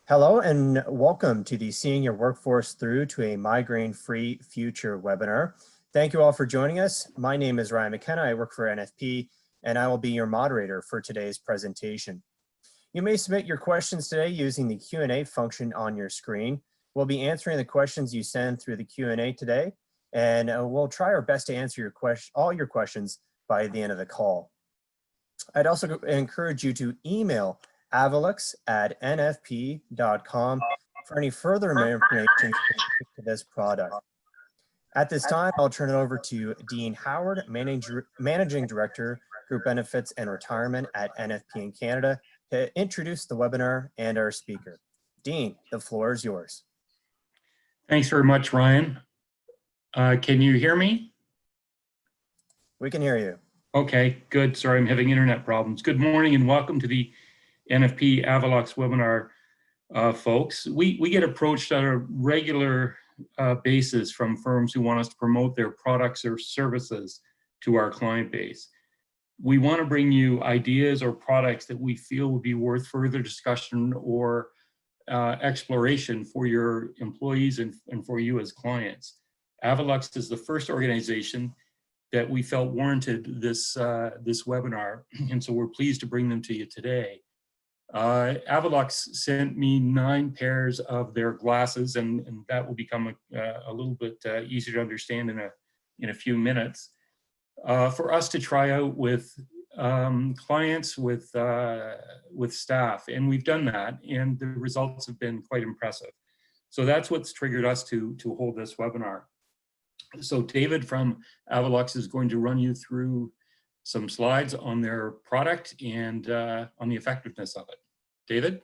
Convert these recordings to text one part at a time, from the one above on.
Hello and welcome to the Seeing Your Workforce Through to a Migraine-Free Future webinar. Thank you all for joining us. My name is Ryan McKenna. I work for NFP and I will be your moderator for today's presentation. You may submit your questions today using the Q&A function on your screen. We'll be answering the questions you send through the Q&A today, and we'll try our best to answer all your questions by the end of the call. I'd also encourage you to email Avulux@nfp.com for any further information specific to this product. At this time, I'll turn it over to Dean Howard, Managing Director, Group Benefits and Retirement at NFP in Canada, to introduce the webinar and our speaker. Dean, the floor is yours. Thanks very much, Ryan. Can you hear me? We can hear you. Okay, good. Sorry, I'm having internet problems. Good morning and welcome to the NFP Avulux webinar, folks. We get approached on a regular basis from firms who want us to promote their products or services to our client base. We want to bring you ideas or products that we feel would be worth further discussion or exploration for your employees and for you as clients. Avulux is the first organization that we felt warranted this webinar, and so we're pleased to bring them to you today. Avulux sent me 9 pairs of their glasses, and that will become a little bit easier to understand in a few minutes. For us to try out with clients, with staff, and we've done that, and the results have been quite impressive. So that's what's triggered us to hold this webinar. So David from Avulux is going to run you through some slides on their product and on the effectiveness of it. David?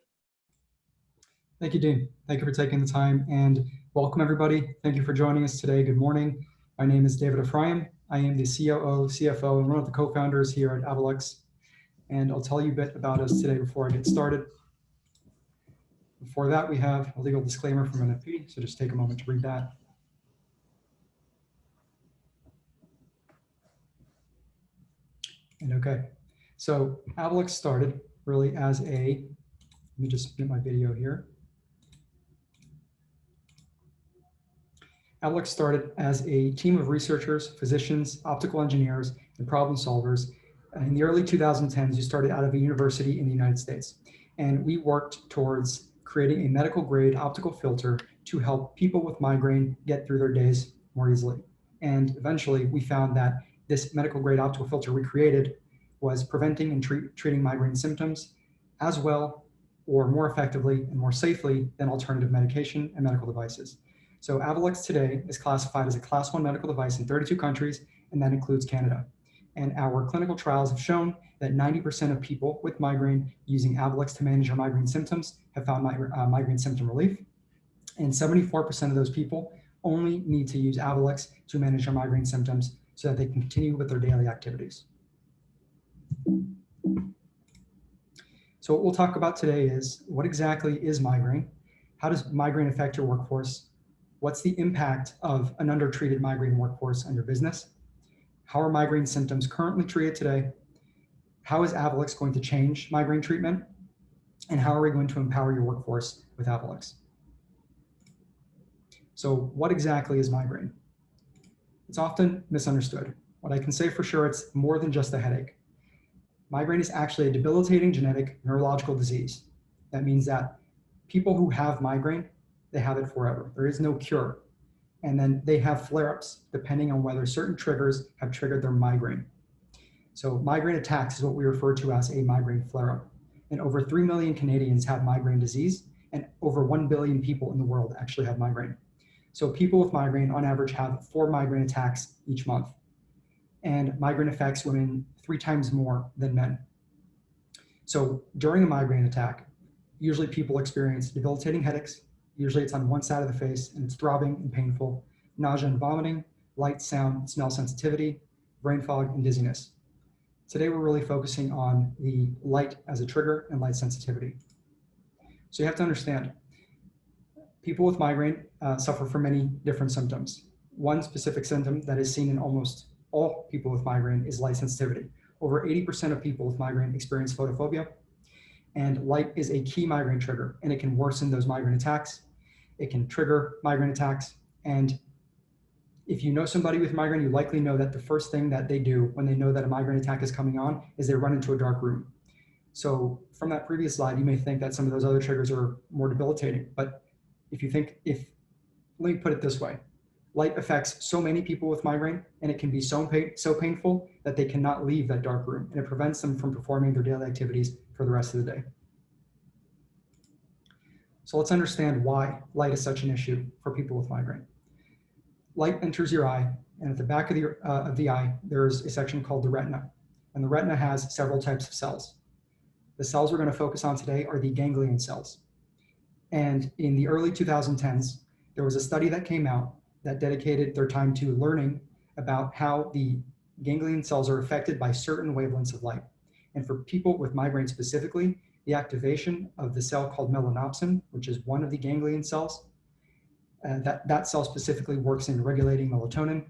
Thank you, Dean. Thank you for taking the time, and welcome everybody. Thank you for joining us today. Good morning. My name is David Efraim. I am the COO, CFO, and one of the co-founders here at Avulux. And I'll tell you a bit about us today before I get started. Before that, we have a legal disclaimer from NFP, so just take a moment to read that. And okay, so Avulux started really as a, let me just get my video here. Avulux started as a team of researchers, physicians, optical engineers, and problem solvers. In the early 2010s, we started out of a university in the United States. And we worked towards creating a medical grade optical filter to help people with migraine get through their days more easily. And eventually we found that this medical grade optical filter we created was preventing and treating migraine symptoms as well or more effectively and more safely than alternative medication and medical devices. So Avulux today is classified as a Class 1 medical device in 32 countries, and that includes Canada. And our clinical trials have shown that 90% of people with migraine using Avulux to manage their migraine symptoms have found migraine symptom relief. And 74% of those people only need to use Avulux to manage their migraine symptoms so that they can continue with their daily activities. So what we'll talk about today is what exactly is migraine? How does migraine affect your workforce? What's the impact of an undertreated migraine workforce on your business? How are migraine symptoms currently treated today? How is Avulux going to change migraine treatment? And how are we going to empower your workforce with Avulux? So what exactly is migraine? It's often misunderstood. What I can say for sure, it's more than just a headache. Migraine is actually a debilitating genetic neurological disease. That means that people who have migraine, they have it forever. There is no cure. And then they have flare-ups depending on whether certain triggers have triggered their migraine. So migraine attacks is what we refer to as a migraine flare-up. And over 3 million Canadians have migraine disease, and over 1 billion people in the world actually have migraine. So people with migraine on average have 4 migraine attacks each month. And migraine affects women 3 times more than men. So during a migraine attack, usually people experience debilitating headaches. Usually it's on one side of the face and it's throbbing and painful, nausea and vomiting, light, sound, smell sensitivity, brain fog, and dizziness. Today we're really focusing on the light as a trigger and light sensitivity. So you have to understand, people with migraine suffer from many different symptoms. One specific symptom that is seen in almost all people with migraine is light sensitivity. Over 80% of people with migraine experience photophobia. And light is a key migraine trigger, and it can worsen those migraine attacks. It can trigger migraine attacks. And if you know somebody with migraine, you likely know that the first thing that they do when they know that a migraine attack is coming on is they run into a dark room. So from that previous slide, you may think that some of those other triggers are more debilitating. But let me put it this way. Light affects so many people with migraine, and it can be so painful that they cannot leave that dark room, and it prevents them from performing their daily activities for the rest of the day. So let's understand why light is such an issue for people with migraine. Light enters your eye, and at the back of the eye, there's a section called the retina, and the retina has several types of cells. The cells we're going to focus on today are the ganglion cells. And in the early 2010s, there was a study that came out that dedicated their time to learning about how the ganglion cells are affected by certain wavelengths of light. And for people with migraine specifically, the activation of the cell called melanopsin, which is one of the ganglion cells, that cell specifically works in regulating melatonin.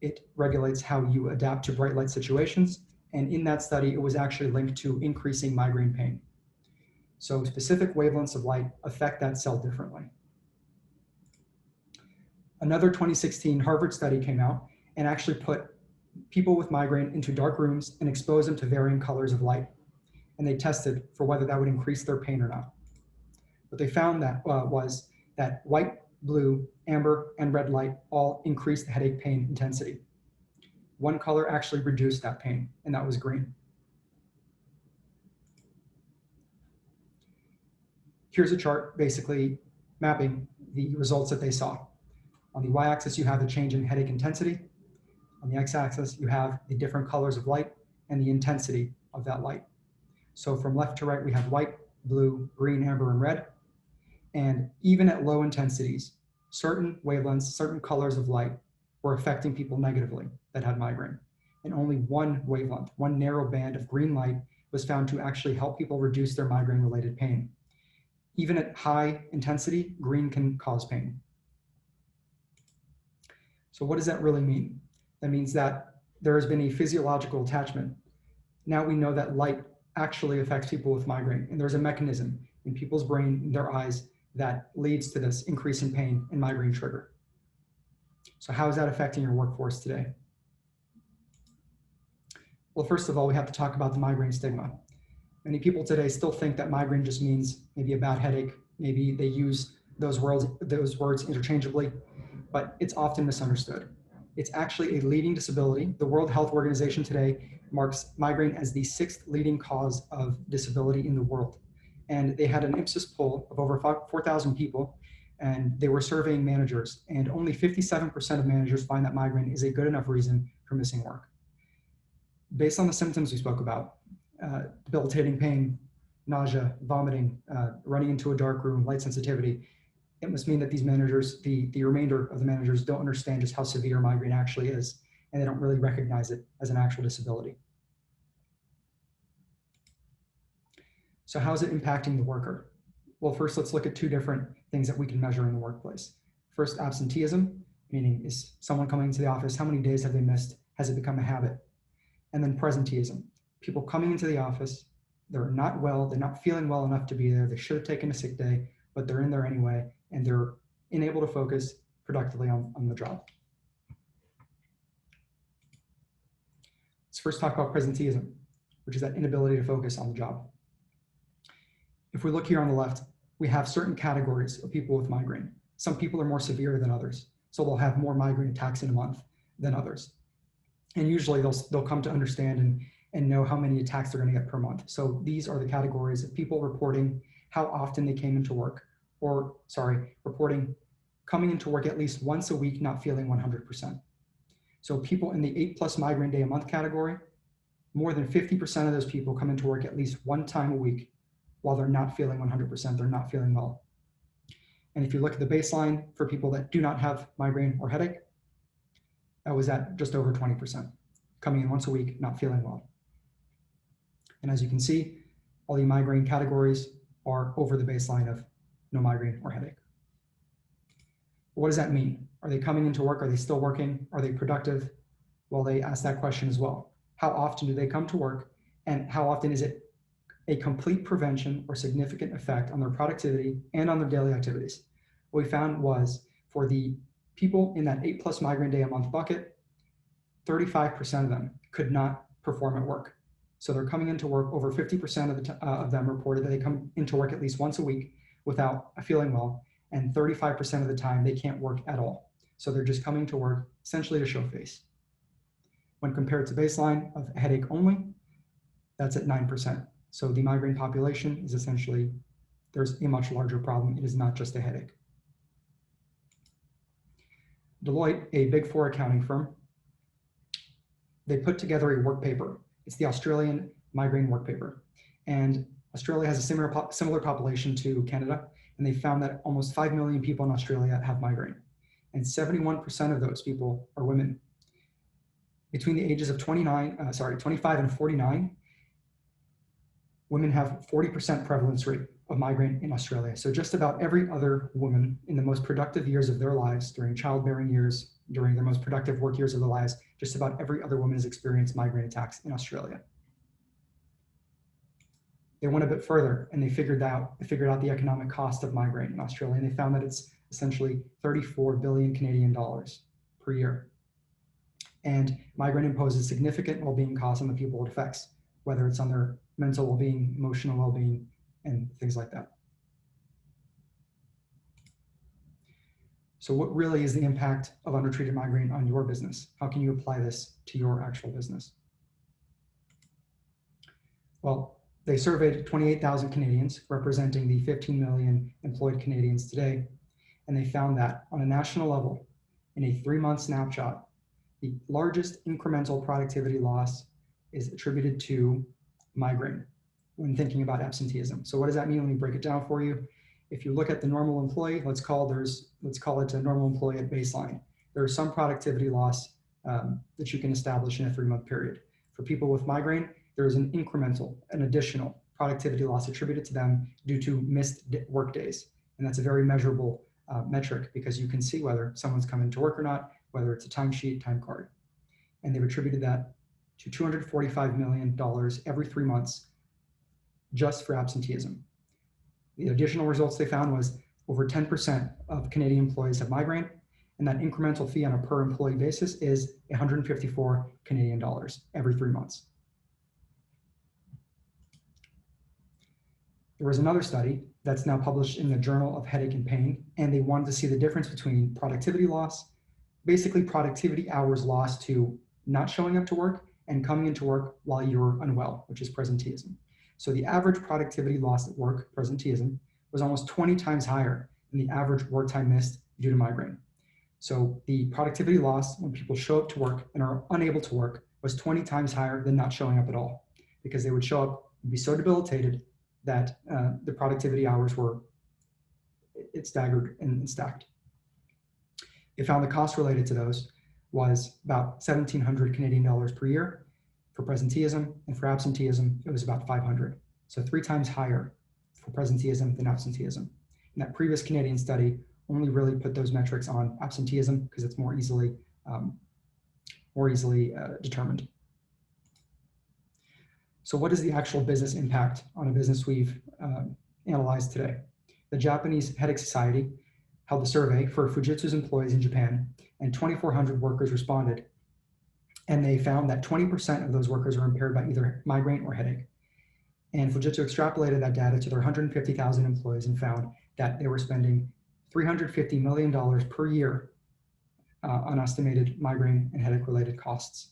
It regulates how you adapt to bright light situations. And in that study, it was actually linked to increasing migraine pain. So specific wavelengths of light affect that cell differently. Another 2016 Harvard study came out and actually put people with migraine into dark rooms and exposed them to varying colors of light. And they tested for whether that would increase their pain or not. What they found was that white, blue, amber, and red light all increased the headache pain intensity. One color actually reduced that pain, and that was green. Here's a chart basically mapping the results that they saw. On the y-axis, you have the change in headache intensity. On the x-axis, you have the different colors of light and the intensity of that light. So from left to right, we have white, blue, green, amber, and red. And even at low intensities, certain wavelengths, certain colors of light were affecting people negatively that had migraine. And only one wavelength, one narrow band of green light was found to actually help people reduce their migraine-related pain. Even at high intensity, green can cause pain. So what does that really mean? That means that there has been a physiological attachment. Now we know that light actually affects people with migraine, and there's a mechanism in people's brain, in their eyes, that leads to this increase in pain and migraine trigger. So how is that affecting your workforce today? Well, first of all, we have to talk about the migraine stigma. Many people today still think that migraine just means maybe a bad headache. Maybe they use those words interchangeably, but it's often misunderstood. It's actually a leading disability. The World Health Organization today marks migraine as the 6th leading cause of disability in the world. And they had an Ipsos poll of over 4,000 people, and they were surveying managers, and only 57% of managers find that migraine is a good enough reason for missing work. Based on the symptoms we spoke about, debilitating pain, nausea, vomiting, running into a dark room, light sensitivity, it must mean that these managers, the remainder of the managers, don't understand just how severe migraine actually is, and they don't really recognize it as an actual disability. So how is it impacting the worker? Well, first, let's look at 2 different things that we can measure in the workplace. First, absenteeism, meaning is someone coming into the office, how many days have they missed? Has it become a habit? And then presenteeism, people coming into the office, they're not well, they're not feeling well enough to be there, they should have taken a sick day, but they're in there anyway, and they're unable to focus productively on the job. Let's first talk about presenteeism, which is that inability to focus on the job. If we look here on the left, we have certain categories of people with migraine. Some people are more severe than others, so they'll have more migraine attacks in a month than others. And usually they'll come to understand and know how many attacks they're going to get per month. So these are the categories of people reporting how often they came into work, reporting coming into work at least once a week, not feeling 100%. So people in the 8+ migraine day a month category, more than 50% of those people come into work at least one time a week while they're not feeling 100%, they're not feeling well. And if you look at the baseline for people that do not have migraine or headache, that was at just over 20%, coming in once a week, not feeling well. And as you can see, all the migraine categories are over the baseline of no migraine or headache. What does that mean? Are they coming into work? Are they still working? Are they productive? Well, they ask that question as well. How often do they come to work? And how often is it a complete prevention or significant effect on their productivity and on their daily activities. What we found was for the people in that 8+ migraine day a month bucket, 35% of them could not perform at work. So they're coming into work, over 50% of them reported that they come into work at least once a week without feeling well, and 35% of the time they can't work at all. So they're just coming to work essentially to show face. When compared to baseline of headache only, that's at 9%. So the migraine population is essentially, there's a much larger problem. It is not just a headache. Deloitte, a Big Four accounting firm, they put together a work paper. It's the Australian migraine work paper. And Australia has a similar population to Canada, and they found that almost 5 million people in Australia have migraine. And 71% of those people are women. Between the ages of 25 and 49, women have 40% prevalence rate of migraine in Australia. So just about every other woman in the most productive years of their lives, during childbearing years, during their most productive work years of their lives, just about every other woman has experienced migraine attacks in Australia. They went a bit further and they figured out the economic cost of migraine in Australia, and they found that it's essentially 34 billion Canadian dollars per year. And migraine imposes significant well-being costs on the people it affects, whether it's on their mental well-being, emotional well-being, and things like that. So what really is the impact of undertreated migraine on your business? How can you apply this to your actual business? Well, they surveyed 28,000 Canadians, representing the 15 million employed Canadians today, and they found that on a national level, in a 3-month snapshot, the largest incremental productivity loss is attributed to migraine when thinking about absenteeism. So what does that mean? Let me break it down for you. If you look at the normal employee, let's call it a normal employee at baseline. There's some productivity loss that you can establish in a 3-month period. For people with migraine, there is an additional productivity loss attributed to them due to missed work days. And that's a very measurable metric, because you can see whether someone's coming to work or not, whether it's a timesheet, time card. And they've attributed that to $245 million every 3 months just for absenteeism. The additional results they found was over 10% of Canadian employees have migraine, and that incremental fee on a per employee basis is 154 Canadian dollars every 3 months. There was another study that's now published in the Journal of Headache and Pain, and they wanted to see the difference between productivity loss, basically productivity hours lost to not showing up to work and coming into work while you're unwell, which is presenteeism. So the average productivity loss at work, presenteeism, was almost 20 times higher than the average work time missed due to migraine. So the productivity loss when people show up to work and are unable to work was 20 times higher than not showing up at all, because they would show up and be so debilitated that the productivity hours were staggered and stacked. They found the cost related to those was about 1,700 Canadian dollars per year for presenteeism, and for absenteeism, it was about 500. So 3 times higher for presenteeism than absenteeism. And that previous Canadian study only really put those metrics on absenteeism because it's more easily determined. So what is the actual business impact on a business we've analyzed today? The Japanese Headache Society held a survey for Fujitsu's employees in Japan, and 2,400 workers responded. And they found that 20% of those workers were impaired by either migraine or headache. And Fujitsu extrapolated that data to their 150,000 employees and found that they were spending $350 million per year on estimated migraine and headache-related costs.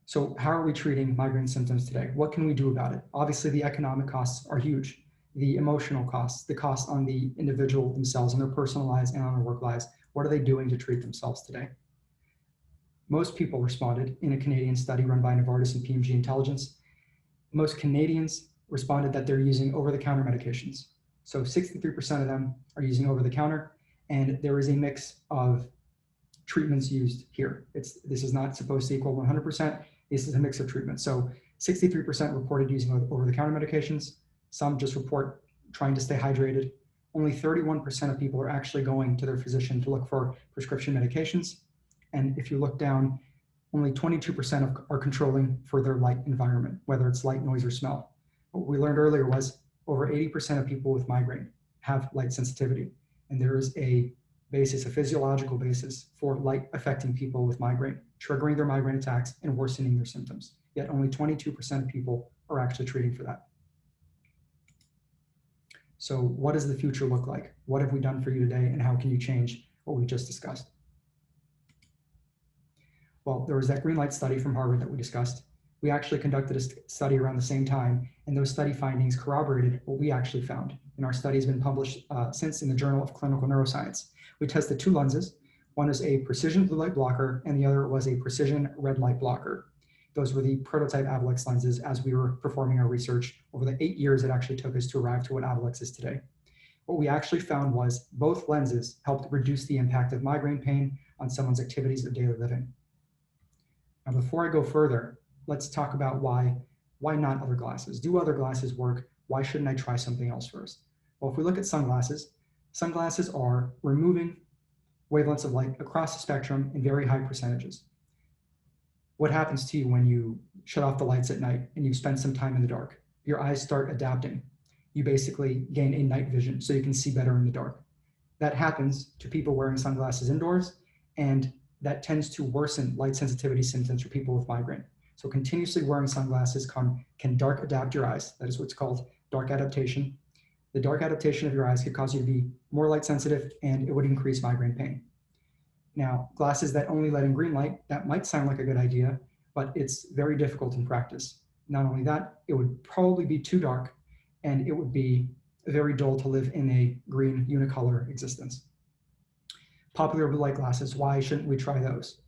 So how are we treating migraine symptoms today? What can we do about it? Obviously, the economic costs are huge. The emotional costs, the costs on the individual themselves and their personal lives and on their work lives. What are they doing to treat themselves today? Most people responded in a Canadian study run by Novartis and PMG Intelligence. Most Canadians responded that they're using over-the-counter medications. So 63% of them are using over-the-counter, and there is a mix of treatments used here. This is not supposed to equal 100%. This is a mix of treatments. So 63% reported using over-the-counter medications. Some just report trying to stay hydrated. Only 31% of people are actually going to their physician to look for prescription medications. And if you look down only 22% are controlling for their light environment, whether it's light, noise, or smell. What we learned earlier was over 80% of people with migraine have light sensitivity. And there is a physiological basis for light affecting people with migraine, triggering their migraine attacks and worsening their symptoms. Yet only 22% of people are actually treating for that. So what does the future look like? What have we done for you today, and how can you change what we just discussed? Well, there was that green light study from Harvard that we discussed. We actually conducted a study around the same time, and those study findings corroborated what we actually found. And our study has been published since in the Journal of Clinical Neuroscience. We tested two lenses. One is a precision blue light blocker, and the other was a precision red light blocker. Those were the prototype Avilex lenses as we were performing our research over the 8 years it actually took us to arrive to what Avilex is today. What we actually found was both lenses helped reduce the impact of migraine pain on someone's activities of daily living. Now, before I go further, let's talk about why not other glasses? Do other glasses work? Why shouldn't I try something else first? Well, if we look at sunglasses, sunglasses are removing wavelengths of light across the spectrum in very high percentages. What happens to you when you shut off the lights at night and you spend some time in the dark? Your eyes start adapting. You basically gain a night vision so you can see better in the dark. That happens to people wearing sunglasses indoors, and that tends to worsen light sensitivity symptoms for people with migraine. So continuously wearing sunglasses can dark adapt your eyes. That is what's called dark adaptation. The dark adaptation of your eyes could cause you to be more light sensitive, and it would increase migraine pain. Now, glasses that only let in green light, that might sound like a good idea, but it's very difficult in practice. Not only that, it would probably be too dark, and it would be very dull to live in a green unicolor existence. Popular blue light glasses, why shouldn't we try those?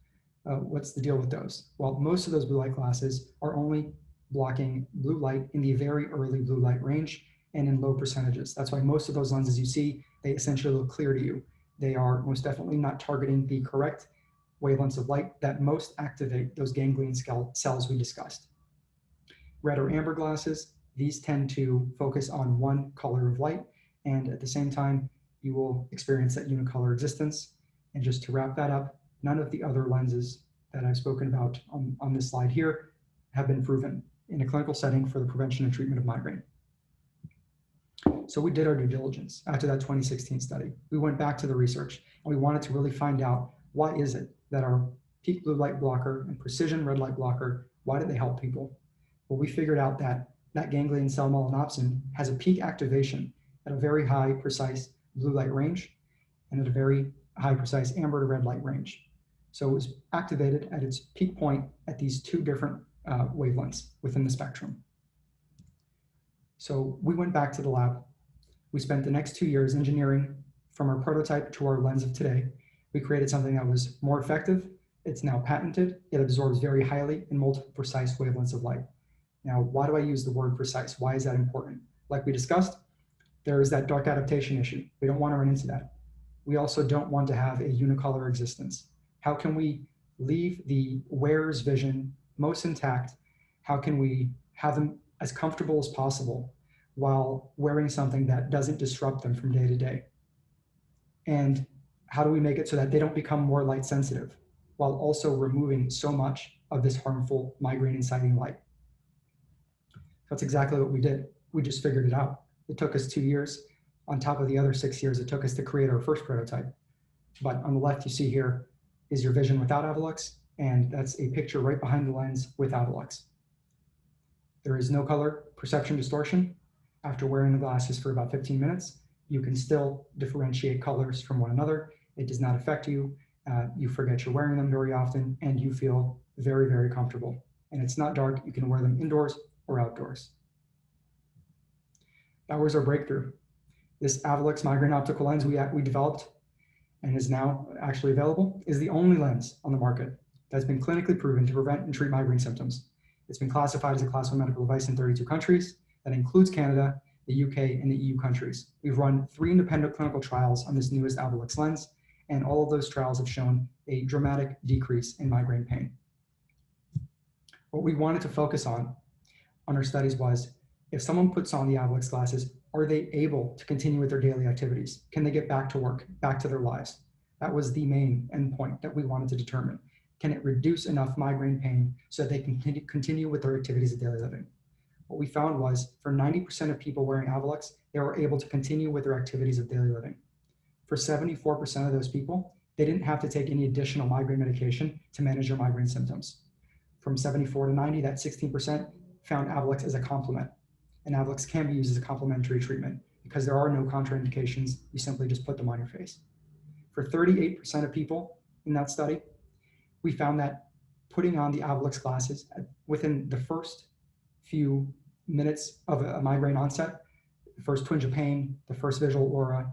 What's the deal with those? Well, most of those blue light glasses are only blocking blue light in the very early blue light range and in low percentages. That's why most of those lenses you see, they essentially look clear to you. They are most definitely not targeting the correct wavelengths of light that most activate those ganglion cells we discussed. Red or amber glasses, these tend to focus on one color of light, and at the same time, you will experience that unicolor existence. And just to wrap that up, none of the other lenses that I've spoken about on this slide here have been proven in a clinical setting for the prevention and treatment of migraine. So we did our due diligence after that 2016 study. We went back to the research, and we wanted to really find out, why is it that our peak blue light blocker and precision red light blocker, why did they help people? Well, we figured out that ganglion cell melanopsin has a peak activation at a very high precise blue light range and at a very high precise amber to red light range. So it was activated at its peak point at these two different wavelengths within the spectrum. So we went back to the lab. We spent the next 2 years engineering from our prototype to our lens of today. We created something that was more effective. It's now patented. It absorbs very highly in multiple precise wavelengths of light. Now, why do I use the word precise? Why is that important? Like we discussed, there is that dark adaptation issue. We don't want to run into that. We also don't want to have a unicolor existence. How can we leave the wearer's vision most intact? How can we have them as comfortable as possible while wearing something that doesn't disrupt them from day to day? And how do we make it so that they don't become more light sensitive while also removing so much of this harmful migraine inciting light? That's exactly what we did. We just figured it out. It took us 2 years on top of the other 6 years it took us to create our first prototype. But on the left, you see here is your vision without Avulux, and that's a picture right behind the lens with Avulux. There is no color perception distortion. After wearing the glasses for about 15 minutes, you can still differentiate colors from one another. It does not affect you. You forget you're wearing them very often, and you feel very, very comfortable. And it's not dark. You can wear them indoors or outdoors. That was our breakthrough. This Avulux migraine optical lens we developed and is now actually available is the only lens on the market that's been clinically proven to prevent and treat migraine symptoms. It's been classified as a Class 1 medical device in 32 countries. That includes Canada, the UK, and the EU countries. We've run 3 independent clinical trials on this newest Avulux lens, and all of those trials have shown a dramatic decrease in migraine pain. What we wanted to focus on our studies was, if someone puts on the Avulux glasses, are they able to continue with their daily activities? Can they get back to work, back to their lives? That was the main endpoint that we wanted to determine. can it reduce enough migraine pain so that they can continue with their activities of daily living? What we found was for 90% of people wearing Avulux, they were able to continue with their activities of daily living. For 74% of those people, they didn't have to take any additional migraine medication to manage their migraine symptoms. From 74 to 90, that 16% found Avulux as a complement. And Avulux can be used as a complementary treatment because there are no contraindications. You simply just put them on your face. For 38% of people in that study, we found that putting on the Avulux glasses within the first few minutes of a migraine onset, the first twinge of pain, the first visual aura,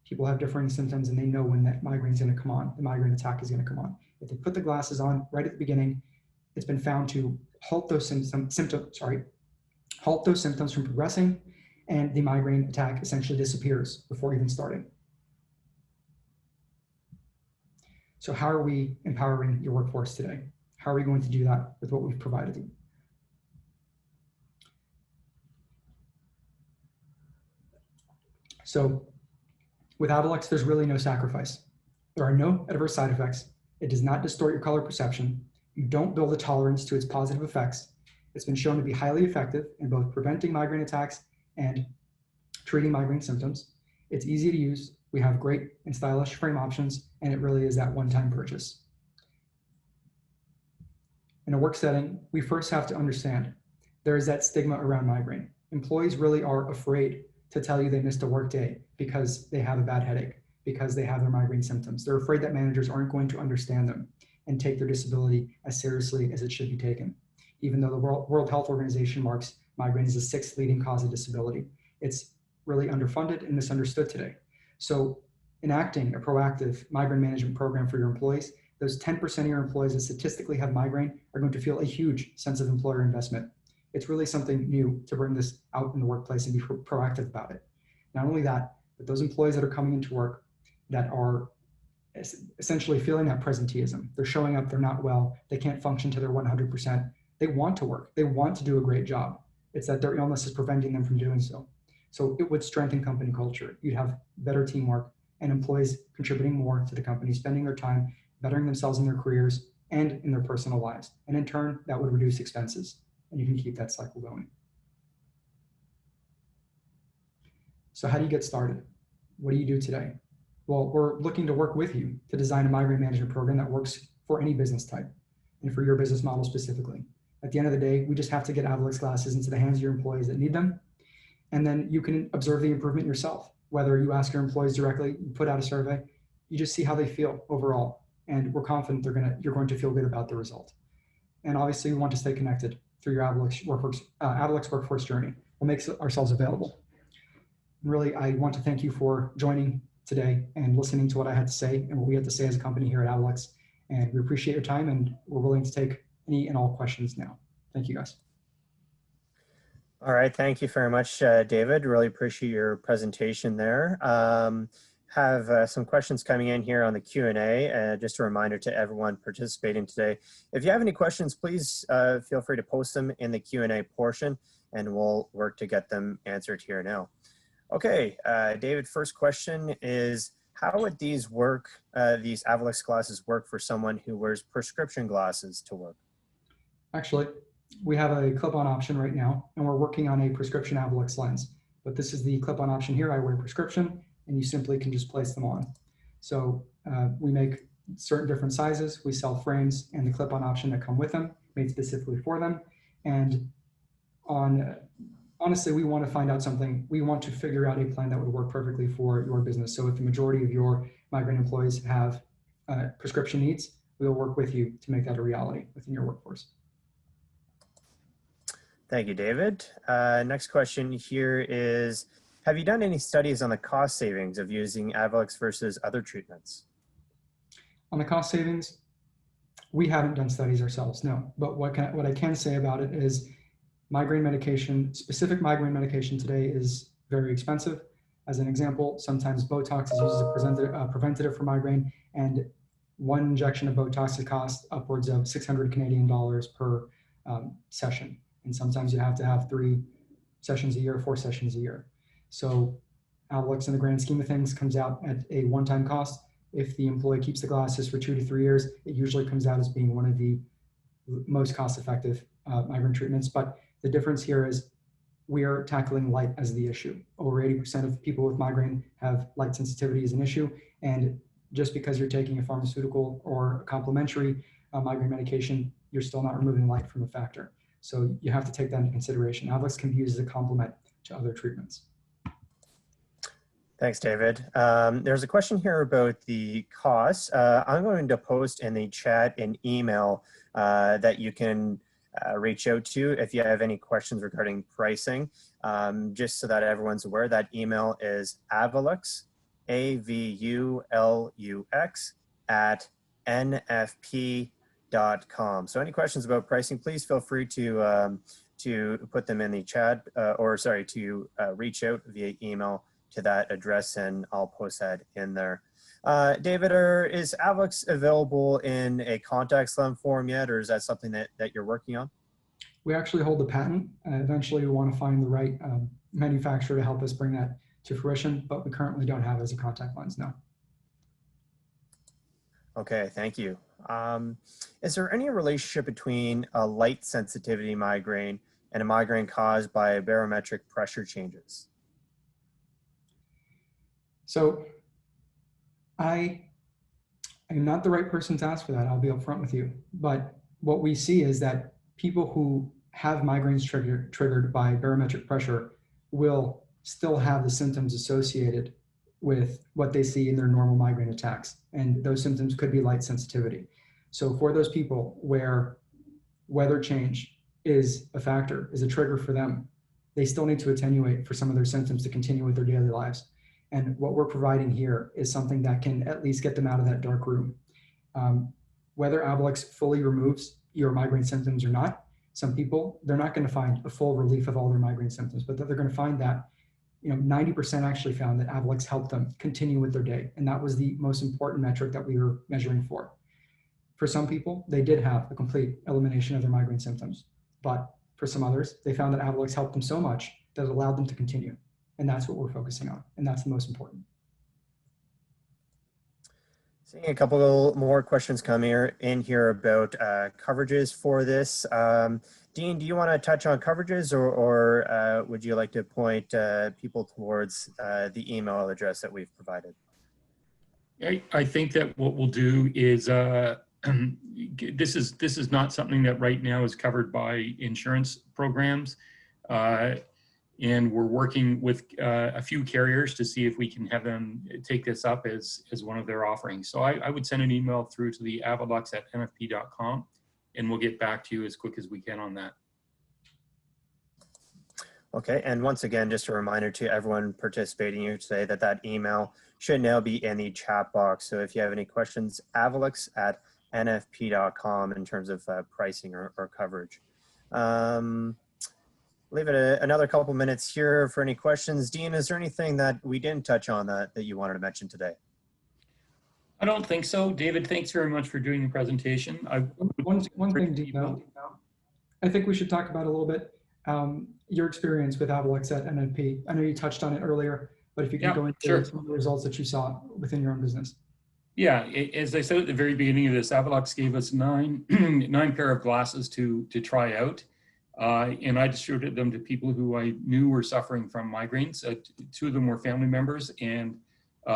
people have differing symptoms and they know when that migraine is going to come on, the migraine attack is going to come on. If they put the glasses on right at the beginning, it's been found to halt those symptoms from progressing, and the migraine attack essentially disappears before even starting. So how are we empowering your workforce today? How are we going to do that with what we've provided you? So with Avilex, there's really no sacrifice. There are no adverse side effects. It does not distort your color perception. You don't build a tolerance to its positive effects. It's been shown to be highly effective in both preventing migraine attacks and treating migraine symptoms. It's easy to use. We have great and stylish frame options, and it really is that one-time purchase. In a work setting, we first have to understand there is that stigma around migraine. Employees really are afraid to tell you they missed a work day because they have a bad headache, because they have their migraine symptoms. They're afraid that managers aren't going to understand them and take their disability as seriously as it should be taken. Even though the World Health Organization marks migraine as the 6th leading cause of disability, it's really underfunded and misunderstood today. So enacting a proactive migraine management program for your employees, those 10% of your employees that statistically have migraine are going to feel a huge sense of employer investment. It's really something new to bring this out in the workplace and be proactive about it. Not only that, but those employees that are coming into work that are essentially feeling that presenteeism, they're showing up, they're not well, they can't function to their 100%. They want to work, they want to do a great job. It's that their illness is preventing them from doing so. So it would strengthen company culture. You'd have better teamwork and employees contributing more to the company, spending their time bettering themselves in their careers and in their personal lives. And in turn, that would reduce expenses, and you can keep that cycle going. So how do you get started? What do you do today? Well, we're looking to work with you to design a migraine management program that works for any business type and for your business model specifically. At the end of the day, we just have to get Avilex glasses into the hands of your employees that need them. And then you can observe the improvement yourself. Whether you ask your employees directly, you put out a survey, you just see how they feel overall. And we're confident you're going to feel good about the result. And obviously we want to stay connected through your Avilex workforce journey. We'll make ourselves available. Really, I want to thank you for joining today and listening to what I had to say and what we had to say as a company here at Avilex. And we appreciate your time, and we're willing to take any and all questions now. Thank you, guys. All right, thank you very much, David. Really appreciate your presentation there. Have some questions coming in here on the Q&A. Just a reminder to everyone participating today, if you have any questions, please feel free to post them in the Q&A portion, and we'll work to get them answered here now. Okay, David, first question is, how would these work, these Avilex glasses work for someone who wears prescription glasses to work? Actually, we have a clip-on option right now, and we're working on a prescription Avilex lens. But this is the clip-on option here. I wear prescription, and you simply can just place them on. So we make certain different sizes. We sell frames and the clip-on option that come with them, made specifically for them. And honestly, we want to find out something. We want to figure out a plan that would work perfectly for your business. So if the majority of your migraine employees have prescription needs, we'll work with you to make that a reality within your workforce. Thank you, David. Next question here is, have you done any studies on the cost savings of using Avilex versus other treatments? On the cost savings, we haven't done studies ourselves, no. But what I can say about it is migraine medication, specific migraine medication today is very expensive. As an example, sometimes Botox is used as a preventative for migraine, and one injection of Botox costs upwards of 600 Canadian dollars per session. And sometimes you have to have 3 sessions a year, 4 sessions a year. So Avilex, in the grand scheme of things, comes out at a one-time cost. If the employee keeps the glasses for 2 to 3 years, it usually comes out as being one of the most cost-effective migraine treatments. But the difference here is we are tackling light as the issue. Over 80% of people with migraine have light sensitivity as an issue. And just because you're taking a pharmaceutical or a complementary migraine medication, you're still not removing light from a factor. So you have to take that into consideration. Avulux can be used as a complement to other treatments. Thanks, David. There's a question here about the cost. I'm going to post in the chat an email that you can reach out to if you have any questions regarding pricing. Just so that everyone's aware, that email is Avulux, AVULUX @nfp.com. So any questions about pricing, please feel free to put them in the chat, to reach out via email to that address, and I'll post that in there. David, is Avulux available in a contact lens form yet, or is that something that you're working on? We actually hold the patent. Eventually, we want to find the right manufacturer to help us bring that to fruition, but we currently don't have it as a contact lens, no. Okay, thank you. Is there any relationship between a light sensitivity migraine and a migraine caused by barometric pressure changes? So I am not the right person to ask for that. I'll be upfront with you. But what we see is that people who have migraines triggered by barometric pressure will still have the symptoms associated with what they see in their normal migraine attacks. And those symptoms could be light sensitivity. So for those people where weather change is a factor, is a trigger for them, they still need to attenuate for some of their symptoms to continue with their daily lives. And what we're providing here is something that can at least get them out of that dark room. Whether Avulux fully removes your migraine symptoms or not, some people, they're not going to find a full relief of all their migraine symptoms, but they're going to find that 90% actually found that Avulux helped them continue with their day. And that was the most important metric that we were measuring for. For some people, they did have a complete elimination of their migraine symptoms. But for some others, they found that Avulux helped them so much that it allowed them to continue. And that's what we're focusing on. And that's the most important. Seeing a couple more questions come in here about coverages for this. Dean, do you want to touch on coverages, or would you like to point people towards the email address that we've provided? I think that what we'll do is, this is not something that right now is covered by insurance programs. And we're working with a few carriers to see if we can have them take this up as one of their offerings. So I would send an email through to the Avulux @nfp.com, and we'll get back to you as quick as we can on that. Okay, and once again, just a reminder to everyone participating here today that email should now be in the chat box. So if you have any questions, Avulux @nfp.com in terms of pricing or coverage. Leave it another couple minutes here for any questions. Dean, is there anything that we didn't touch on that you wanted to mention today? I don't think so. David, thanks very much for doing the presentation. One thing, Dean, I think we should talk about a little bit your experience with Avulux at NFP. I know you touched on it earlier, but if you can go into some of the results that you saw within your own business. Yeah, as I said at the very beginning of this, Avulux gave us nine pair of glasses to try out. And I distributed them to people who I knew were suffering from migraines. 2 of them were family members, and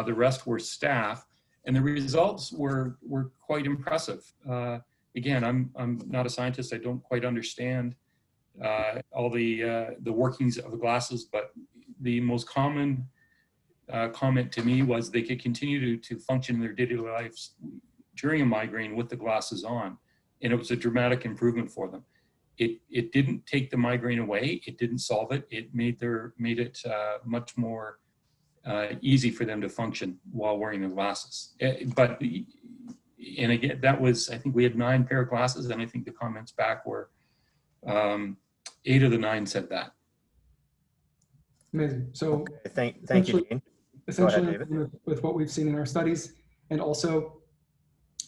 the rest were staff. And the results were quite impressive. Again, I'm not a scientist. I don't quite understand all the workings of the glasses, but the most common comment to me was they could continue to function in their daily lives during a migraine with the glasses on, and it was a dramatic improvement for them. It didn't take the migraine away. It didn't solve it. It made it much more easy for them to function while wearing the glasses. And again, that was, I think we had 9 pair of glasses, and I think the comments back were 8 of the 9 said that. Amazing. So okay, thank you, Dean. Essentially, Go ahead, David. With what we've seen in our studies, and also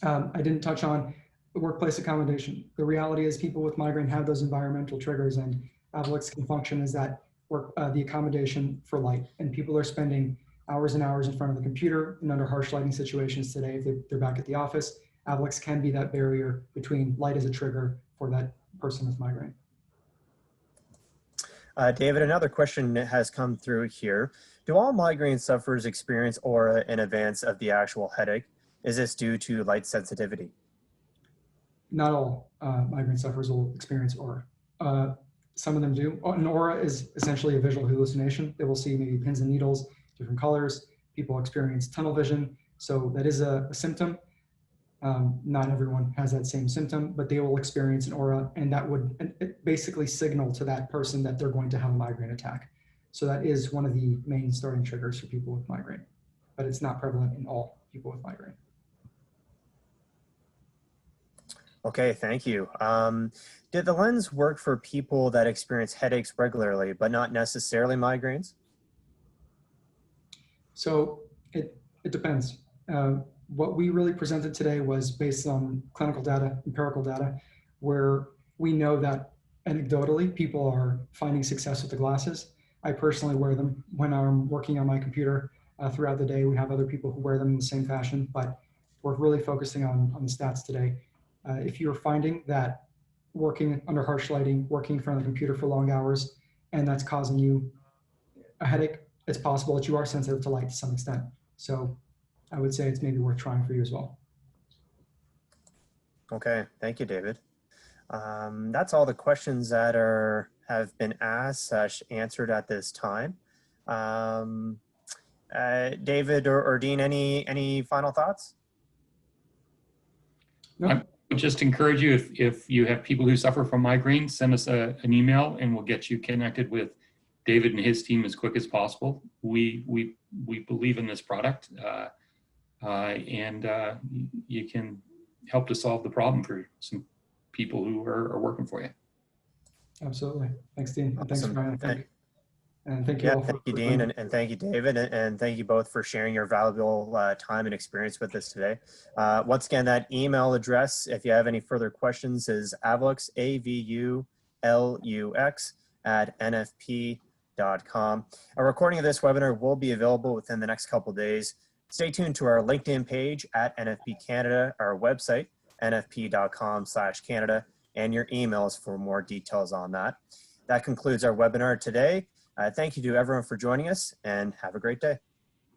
I didn't touch on workplace accommodation. The reality is people with migraine have those environmental triggers, and Avulux can function as that the accommodation for light. And people are spending hours and hours in front of the computer and under harsh lighting situations today, if they're back at the office, Avilex can be that barrier between light as a trigger for that person with migraine. David, another question has come through here. Do all migraine sufferers experience aura in advance of the actual headache? Is this due to light sensitivity? Not all migraine sufferers will experience aura. Some of them do. An aura is essentially a visual hallucination. They will see maybe pins and needles, different colors. People experience tunnel vision. So that is a symptom. Not everyone has that same symptom, but they will experience an aura, and that would basically signal to that person that they're going to have a migraine attack. So that is one of the main starting triggers for people with migraine, but it's not prevalent in all people with migraine. Okay, thank you. Did the lens work for people that experience headaches regularly, but not necessarily migraines? So it depends. What we really presented today was based on clinical data, empirical data, where we know that anecdotally people are finding success with the glasses. I personally wear them when I'm working on my computer throughout the day. We have other people who wear them in the same fashion, but we're really focusing on the stats today. If you're finding that working under harsh lighting, working in front of the computer for long hours, and that's causing you a headache, it's possible that you are sensitive to light to some extent. So I would say it's maybe worth trying for you as well. Okay, thank you, David. That's all the questions that have been asked / answered at this time. David or Dean, any final thoughts? No. I would just encourage you, if you have people who suffer from migraine, send us an email and we'll get you connected with David and his team as quick as possible. We believe in this product. And you can help to solve the problem for some people who are working for you. Absolutely. Thanks, Dean. And thanks, Awesome. Ryan. And thank you all. Thank you, Dean, and thank you, David, and thank you both for sharing your valuable time and experience with us today. Once again, that email address, if you have any further questions, is Avulux, AVULUX @nfp.com. A recording of this webinar will be available within the next couple of days. Stay tuned to our LinkedIn page at NFP Canada, our website, nfp.com/Canada, and your emails for more details on that. That concludes our webinar today. Thank you to everyone for joining us, and have a great day.